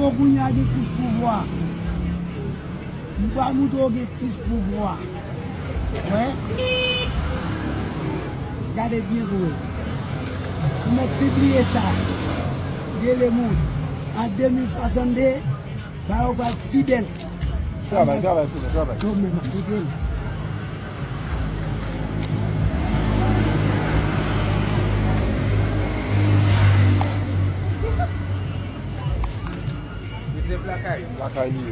Mouton Kounia a plus pouvoir. Mouton a plus pouvoir. Ouais. Regardez bien pour eux. Vous m'avez publié ça. Le monde. En 2062, on va être fidèle. Travaille. Non, mais ma fidèle. C'est placaille. Placaille, oui.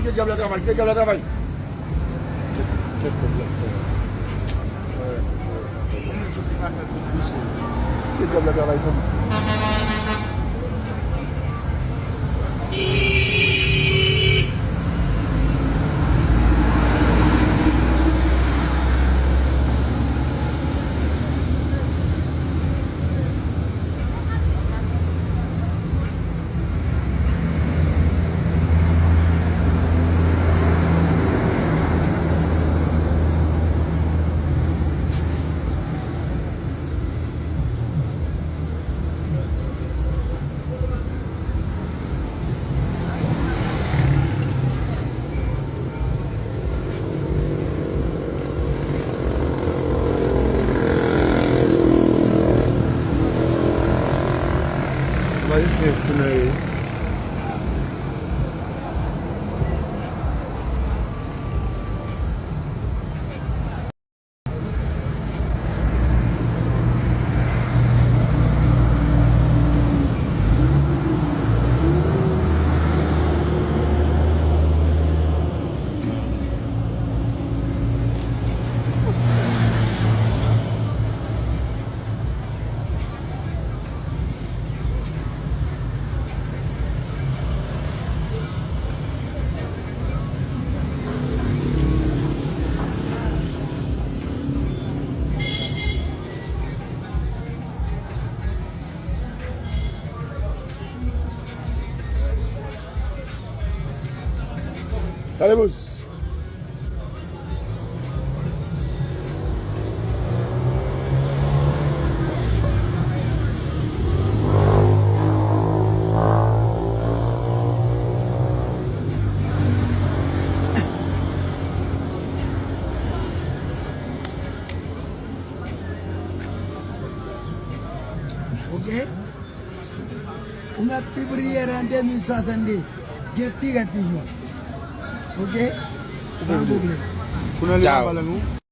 Qui diable la travail? Qui diable la travail ça? Vai ser por aí. Allez, boss. Ok? On a publié en 2062. J'ai tiré toujours. Ok? Kuna liwa pala no?